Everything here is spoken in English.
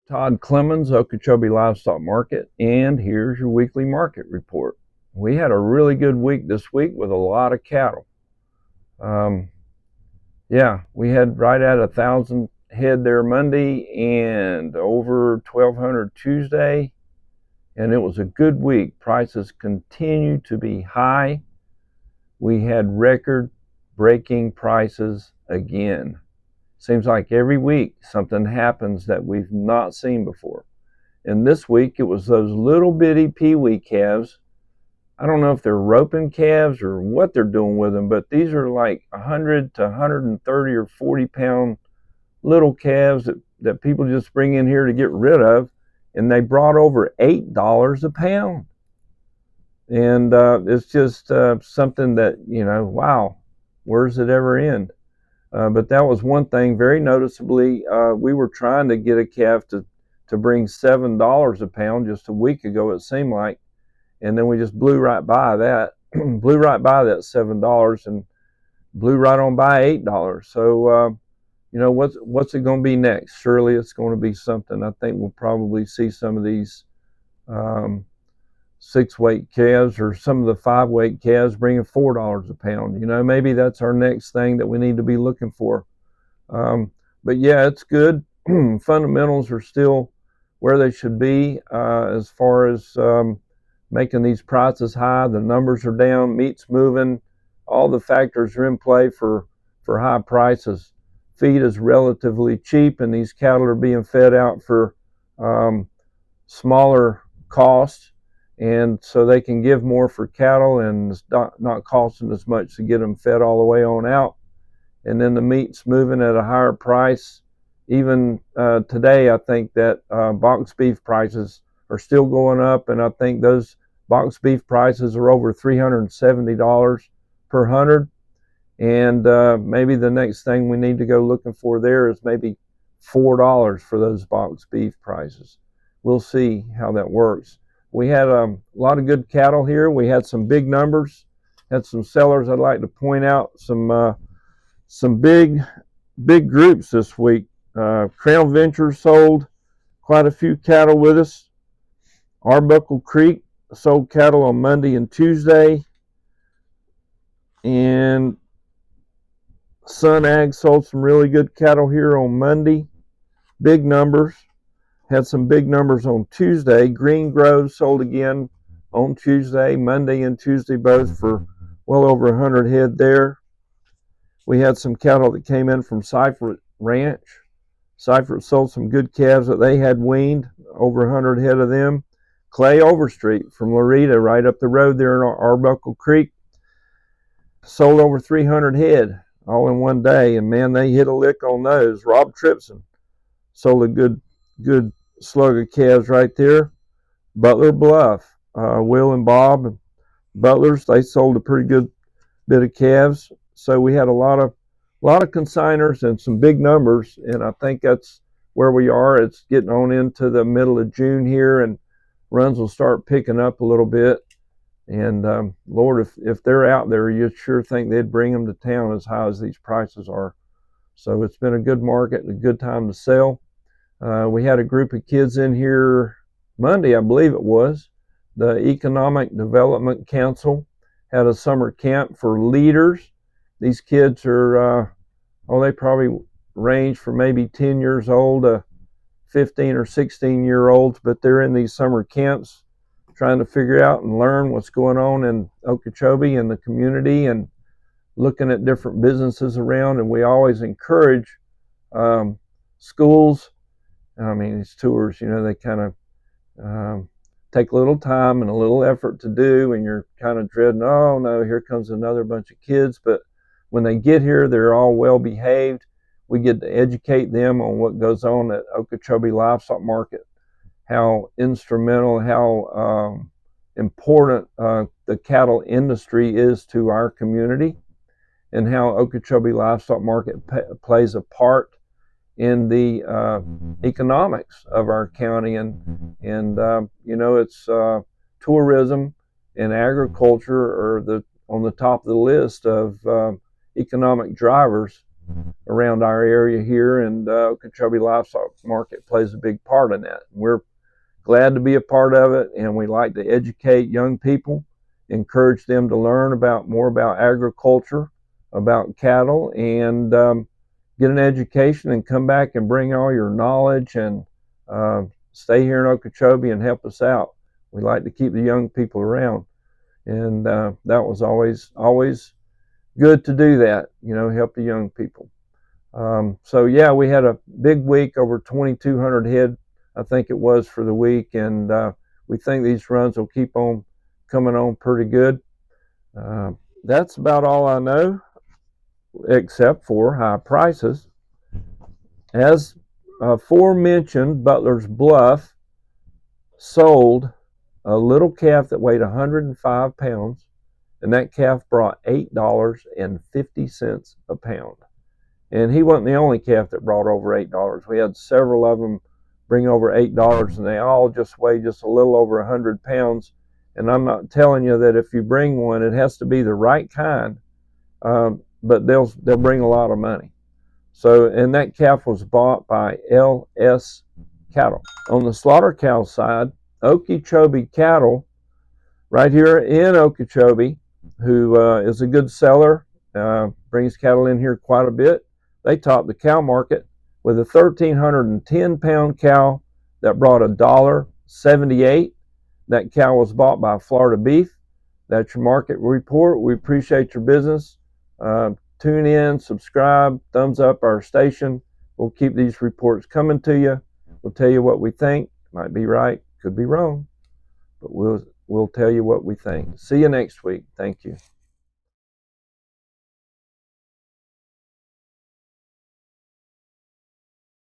Todd Clemens, Okeechobee Livestock Market, and here's your weekly market report. We had a really good week this week with a lot of cattle. Um, we had right at 1,000 head there Monday and over 1,200 Tuesday, and it was a good week. Prices continue to be high. We had record-breaking prices again. Seems like every week something happens that we've not seen before. And this week it was those little bitty peewee calves. I don't know if they're roping calves or what they're doing with them, but these are like 100 to 130 or 40 pound little calves that people just bring in here to get rid of. And they brought over $8 a pound. And it's just something that, wow, where's it ever end? But that was one thing very noticeably. We were trying to get a calf to bring $7 a pound just a week ago, it seemed like. And then we just blew right by that, blew right by that $7 and blew right on by $8. So, what's it going to be next? Surely it's going to be something. I think we'll probably see some of these 6-weight calves or some of the 5-weight calves bringing $4 a pound. Maybe that's our next thing that we need to be looking for. But yeah, it's good. Fundamentals are still where they should be as far as making these prices high. The numbers are down, meat's moving, all the factors are in play for high prices. Feed is relatively cheap, and these cattle are being fed out for smaller costs, and so they can give more for cattle, and it's not costing as much to get them fed all the way on out. And then the meat's moving at a higher price. Even today, I think that box beef prices are still going up, and I think those box beef prices are over $370 per hundred. And maybe the next thing we need to go looking for there is maybe $4 for those box beef prices. We'll see how that works. We had a lot of good cattle here. We had some big numbers, had some sellers. I'd like to point out some big groups this week. Crown Ventures sold quite a few cattle with us. Arbuckle Creek sold cattle on Monday and Tuesday. And Sun Ag sold some really good cattle here on Monday. Big numbers. Had some big numbers on Tuesday. Green Grove sold again on Tuesday, Monday and Tuesday both for well over 100 head there. We had some cattle that came in from Seifert Ranch. Seifert sold some good calves that they had weaned, over 100 head of them. Clay Overstreet from Loretta, right up the road there in Arbuckle Creek, sold over 300 head all in one day, and man, they hit a lick on those. Rob Tripson sold a good slug of calves right there. Butler Bluff, Will and Bob Butlers, they sold a pretty good bit of calves. So we had a lot of consignors and some big numbers, and I think that's where we are. It's getting on into the middle of June here, and runs will start picking up a little bit. And Lord, if they're out there, you sure think they'd bring them to town as high as these prices are. So it's been a good market and a good time to sell. We had a group of kids in here Monday, I believe it was. The Economic Development Council had a summer camp for leaders. These kids are, they probably range from maybe 10 years old to 15 or 16-year-olds, but they're in these summer camps trying to figure out and learn what's going on in Okeechobee and the community, and looking at different businesses around. And we always encourage schools. I mean, these tours, they kind of take a little time and a little effort to do, and you're kind of dreading, oh no, here comes another bunch of kids. But when they get here, they're all well behaved. We get to educate them on what goes on at Okeechobee Livestock Market, how instrumental, how important the cattle industry is to our community, and how Okeechobee Livestock Market plays a part in the economics of our county. And it's tourism and agriculture are on the top of the list of economic drivers around our area here, and Okeechobee Livestock Market plays a big part in that. We're glad to be a part of it, and we like to educate young people, encourage them to learn more about agriculture, about cattle, and get an education and come back and bring all your knowledge and stay here in Okeechobee and help us out. We like to keep the young people around, and that was always good to do that, help the young people. So yeah, we had a big week, over 2,200 head, I think it was, for the week, and we think these runs will keep on coming on pretty good. That's about all I know, except for high prices. As aforementioned, Butler's Bluff sold a little calf that weighed 105 pounds, and that calf brought $8.50 a pound. And he wasn't the only calf that brought over $8. We had several of them bring over $8, and they all just weigh just a little over 100 pounds. And I'm not telling you that if you bring one, it has to be the right kind, but they'll bring a lot of money. So, and that calf was bought by LS Cattle. On the slaughter cow side, Okeechobee Cattle, right here in Okeechobee, who is a good seller, brings cattle in here quite a bit. They topped the cow market with a 1,310-pound cow that brought $1.78. That cow was bought by Florida Beef. That's your market report. We appreciate your business. Tune in, subscribe, thumbs up our station. We'll keep these reports coming to you. We'll tell you what we think. Might be right, could be wrong, but we'll tell you what we think. See you next week. Thank you.